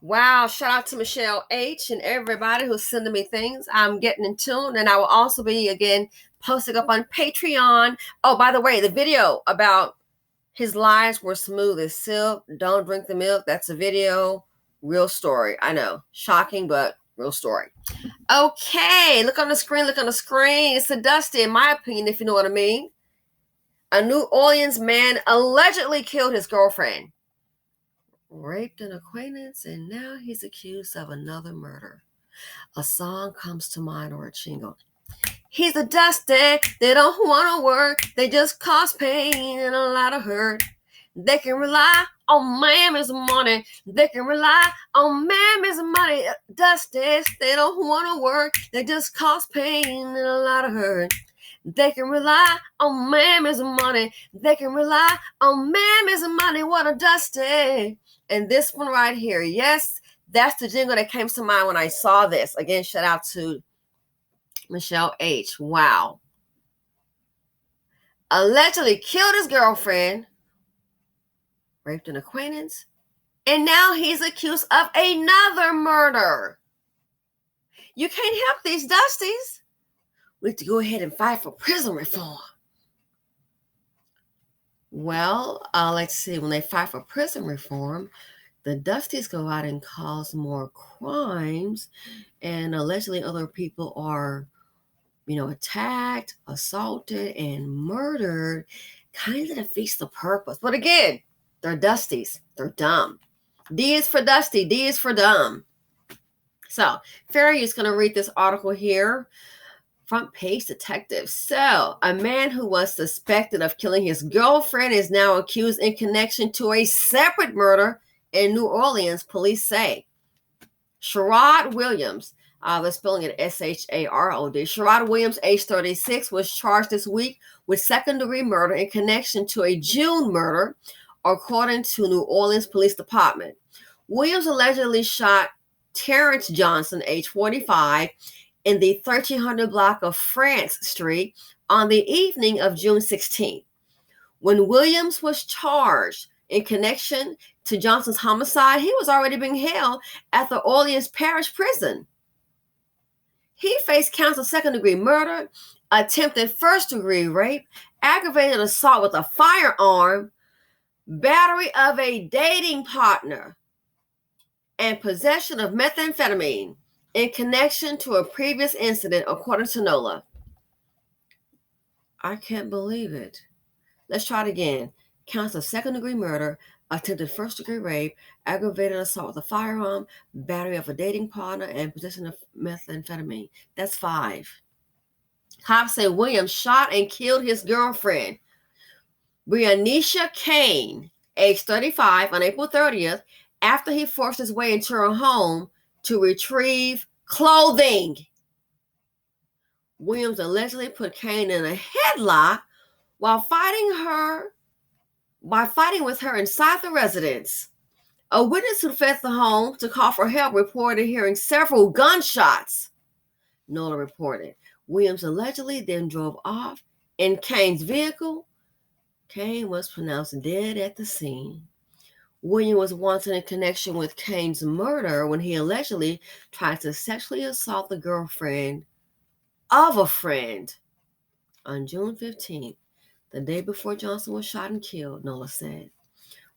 Wow, shout out to Michelle H. and everybody who's sending me things. I'm getting in tune, and I will also be, again, posting up on Patreon. Oh, by the way, the video about his lies were smooth as silk. Don't drink the milk. That's a video. Real story. I know. Shocking, but real story. Okay, look on the screen. Look on the screen. It's a Dusty, in my opinion, if you know what I mean. A New Orleans man allegedly killed his girlfriend, raped an acquaintance, and now he's accused of another murder. A song comes to mind or a jingle. He's a Dusty. They don't want to work. They just cause pain and a lot of hurt. They can rely on mammy's money. They can rely on mammy's money. Dusties, they don't want to work. They just cause pain and a lot of hurt. They can rely on mammy's money. They can rely on mammy's money. What a Dusty. And this one right here, yes, that's the jingle that came to mind when I saw this. Again, shout out to Michelle H. Wow. Allegedly killed his girlfriend, raped an acquaintance, and now he's accused of another murder. You can't help these Dusties. We have to go ahead and fight for prison reform. Well, let's see. When they fight for prison reform, the Dusties go out and cause more crimes, and allegedly other people are, attacked, assaulted, and murdered. Kind of defeats the purpose. But again, they're Dusties. They're dumb. D is for Dusty. D is for dumb. So, Ferry is going to read this article here. Front page detective. So, a man who was suspected of killing his girlfriend is now accused in connection to a separate murder in New Orleans, police say. Sherrod Williams, they're spelling it Sharod. Sherrod Williams, age 36, was charged this week with second-degree murder in connection to a June murder, according to New Orleans Police Department. Williams allegedly shot Terrence Johnson, age 45, in the 1300 block of France Street on the evening of June 16th. When Williams was charged in connection to Johnson's homicide, he was already being held at the Orleans Parish Prison. He faced counts of second-degree murder, attempted first-degree rape, aggravated assault with a firearm, battery of a dating partner, and possession of methamphetamine in connection to a previous incident, according to NOLA. I can't believe it. Let's try it again. Counts of second-degree murder, attempted first-degree rape, aggravated assault with a firearm, battery of a dating partner, and possession of methamphetamine. That's 5. Cops say Williams shot and killed his girlfriend, Brianisha Kane, age 35, on April 30th, after he forced his way into her home to retrieve clothing. Williams allegedly put Kane in a headlock while fighting with her inside the residence. A witness who fled the home to call for help reported hearing several gunshots, NOLA reported. Williams allegedly then drove off in Kane's vehicle. Kane was pronounced dead at the scene. Williams was wanted in connection with Kane's murder when he allegedly tried to sexually assault the girlfriend of a friend on June 15th, the day before Johnson was shot and killed, NOLA said.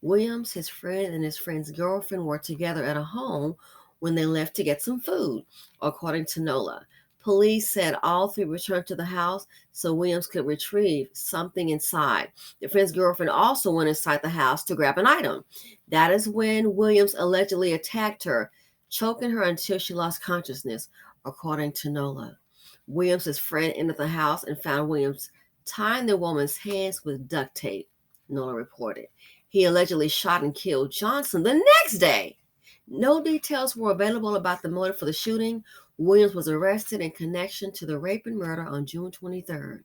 Williams, his friend, and his friend's girlfriend were together at a home when they left to get some food, according to NOLA. Police said all three returned to the house so Williams could retrieve something inside. The friend's girlfriend also went inside the house to grab an item. That is when Williams allegedly attacked her, choking her until she lost consciousness, according to NOLA. Williams' friend entered the house and found Williams tying the woman's hands with duct tape, NOLA reported. He allegedly shot and killed Johnson the next day. No details were available about the motive for the shooting. Williams was arrested in connection to the rape and murder on June 23rd.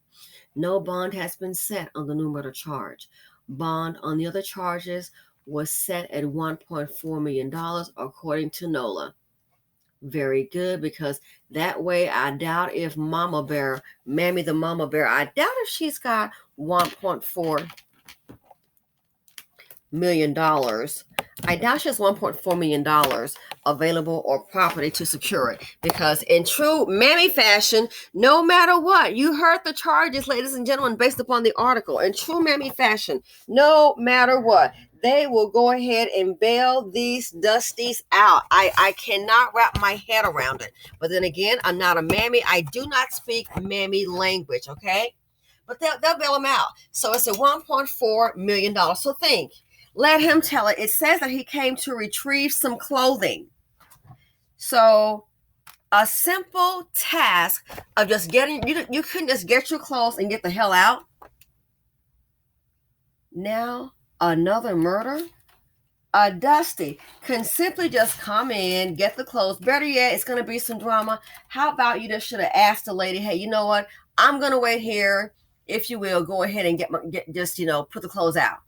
No bond has been set on the new murder charge. Bond on the other charges was set at $1.4 million, according to NOLA. Very good, because that way I doubt if Mama Bear, Mammy the Mama Bear, I doubt if she's got $1.4 million. I doubt she has $1.4 million available or property to secure it, because in true mammy fashion, no matter what, you heard the charges, ladies and gentlemen, based upon the article. In true mammy fashion, no matter what, they will go ahead and bail these Dusties out. I cannot wrap my head around it. But then again, I'm not a mammy. I do not speak mammy language, okay? But they'll bail them out. So it's a $1.4 million. So think. Let him tell it. It says that he came to retrieve some clothing. So a simple task of just getting, you couldn't just get your clothes and get the hell out. Now another murder? A Dusty can simply just come in, get the clothes. Better yet, it's going to be some drama. How about you just should have asked the lady, hey, you know what? I'm going to wait here. If you will, go ahead and put the clothes out.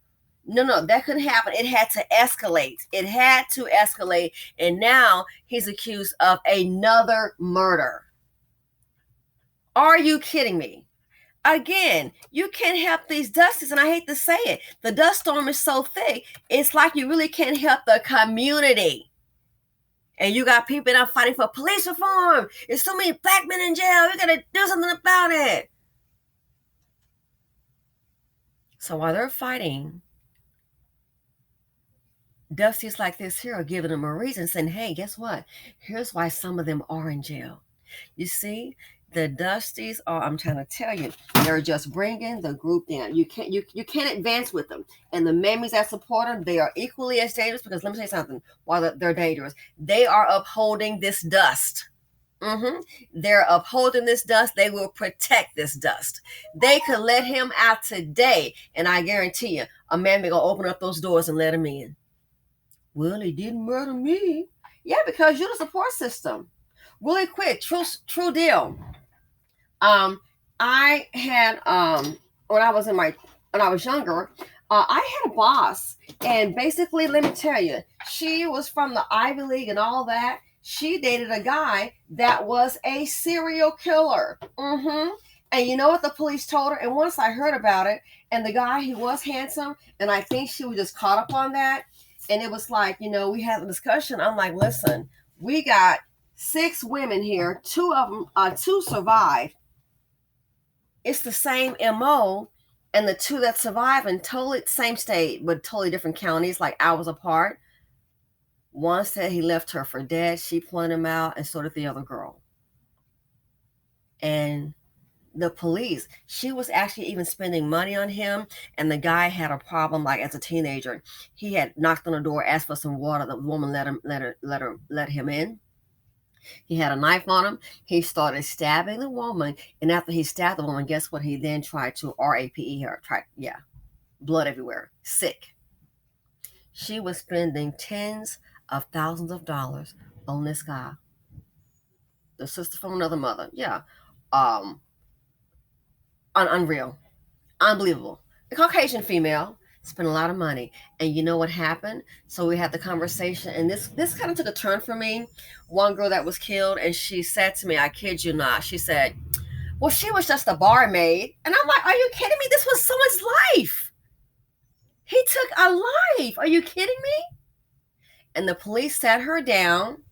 No, that couldn't happen. It had to escalate. It had to escalate. And now he's accused of another murder. Are you kidding me? Again, you can't help these Dusties, and I hate to say it. The dust storm is so thick, it's like you really can't help the community. And you got people out fighting for police reform. There's so many black men in jail. We got to do something about it. So while they're fighting, Dusties like this here are giving them a reason, saying, hey, guess what? Here's why some of them are in jail. You see, the Dusties are, I'm trying to tell you, they're just bringing the group down. You can't advance with them. And the mammies that support them, they are equally as dangerous, because let me say something, while they're dangerous, they are upholding this dust. They're upholding this dust. They will protect this dust. They could let him out today, and I guarantee you, a mammy gonna open up those doors and let him in. Well, he didn't murder me. Yeah, because you're the support system. Really quick, true deal. I had when I was younger, I had a boss, and basically, let me tell you, she was from the Ivy League and all that. She dated a guy that was a serial killer. And you know what the police told her? And once I heard about it, and the guy, he was handsome, and I think she was just caught up on that. And it was like, we had a discussion. I'm like, listen, we got 6 women here. 2 of them, 2 survived. It's the same MO, and the 2 that survived in totally same state, but totally different counties, like hours apart. One said he left her for dead. She pointed him out, and so did the other girl. And the police, she was actually even spending money on him, and the guy had a problem. Like, as a teenager, he had knocked on the door, asked for some water. The woman let him in. He had a knife on him. He started stabbing the woman, and after he stabbed the woman, guess what? He then tried to rape her. Blood everywhere. Sick. She was spending tens of thousands of dollars on this guy. The sister from another mother. Yeah. Unreal. Unbelievable. The Caucasian female spent a lot of money. And you know what happened? So we had the conversation, and this kind of took a turn for me. One girl that was killed, and she said to me, I kid you not, she said, well, she was just a barmaid. And I'm like, are you kidding me? This was someone's life. He took a life. Are you kidding me? And the police sat her down,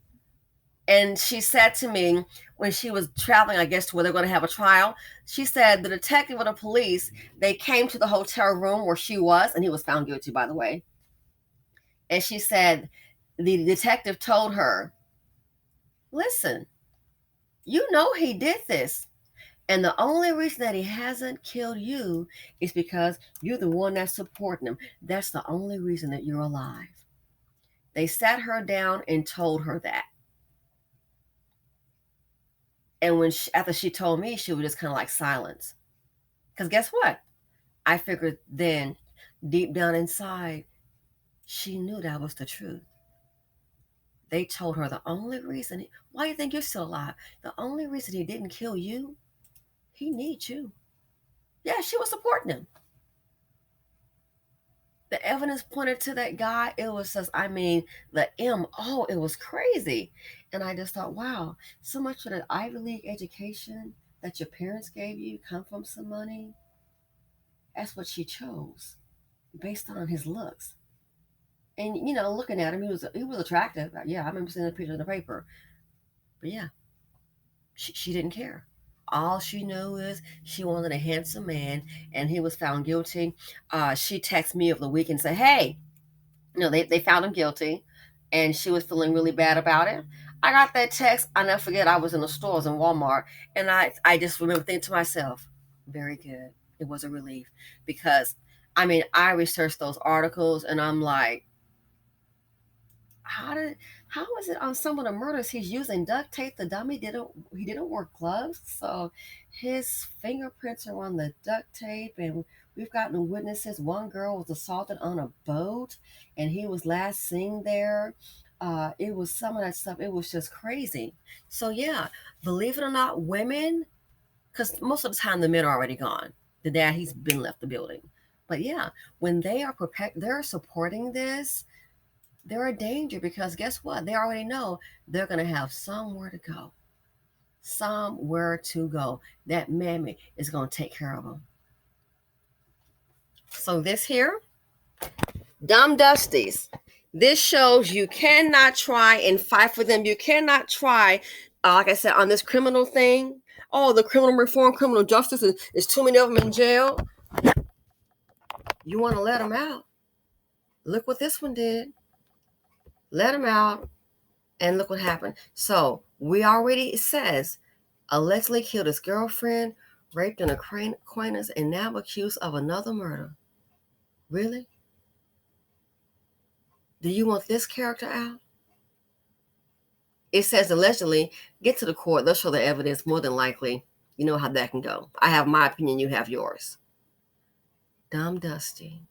and she said to me, when she was traveling, I guess, to where they're going to have a trial, she said the detective or the police, they came to the hotel room where she was, and he was found guilty, by the way. And she said the detective told her, listen, you know he did this. And the only reason that he hasn't killed you is because you're the one that's supporting him. That's the only reason that you're alive. They sat her down and told her that. And after she told me, she was just kind of like silence. Because guess what? I figured then, deep down inside, she knew that was the truth. They told her the only reason, why do you think you're still alive? The only reason he didn't kill you, he needs you. Yeah, she was supporting him. The evidence pointed to that guy. It was just, it was crazy. And I just thought, wow, so much of the Ivy League education that your parents gave you come from some money. That's what she chose based on his looks. And looking at him, he was attractive. Yeah, I remember seeing the picture in the paper. But yeah, she didn't care. All she knew is she wanted a handsome man, and he was found guilty. She texted me over the week and said, "Hey, they found him guilty," and she was feeling really bad about it. I got that text. I never forget. I was in the stores in Walmart, and I just remember thinking to myself, "Very good." It was a relief because, I mean, I researched those articles, and I'm like, how is it on some of the murders he's using duct tape? The dummy didn't wear gloves, so his fingerprints are on the duct tape, and we've gotten witnesses. One girl was assaulted on a boat, and he was last seen there. It was some of that stuff. It was just crazy. So yeah, believe it or not, women, because most of the time the men are already gone. The dad, he's been left the building. But yeah, when they are they're supporting this, they're a danger because guess what? They already know they're going to have somewhere to go. Somewhere to go. That mammy is going to take care of them. So this here, Dumb Dusties. This shows you cannot try and fight for them. You cannot try, like I said, on this criminal thing. Oh, the criminal reform, criminal justice is too many of them in jail. You want to let them out. Look what this one did. Let them out. And look what happened. So we already, it says, allegedly killed his girlfriend, raped an acquaintance, and now accused of another murder. Really? Do you want this character out? It says allegedly, get to the court, they'll show the evidence more than likely. You know how that can go. I have my opinion, you have yours. Dumb Dusty.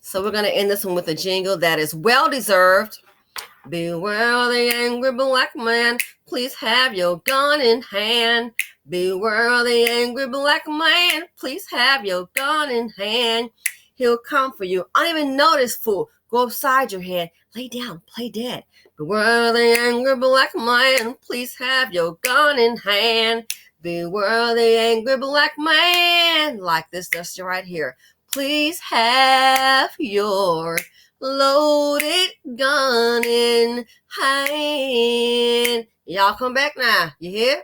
So we're going to end this one with a jingle that is well deserved. Beware the angry black man, please have your gun in hand. Beware the angry black man, please have your gun in hand. He'll come for you. I don't even know this fool. Go upside your head, lay down, play dead. Beware the angry black man, please have your gun in hand. Beware the angry black man, like this Dusty right here. Please have your loaded gun in hand. Y'all come back now. You hear?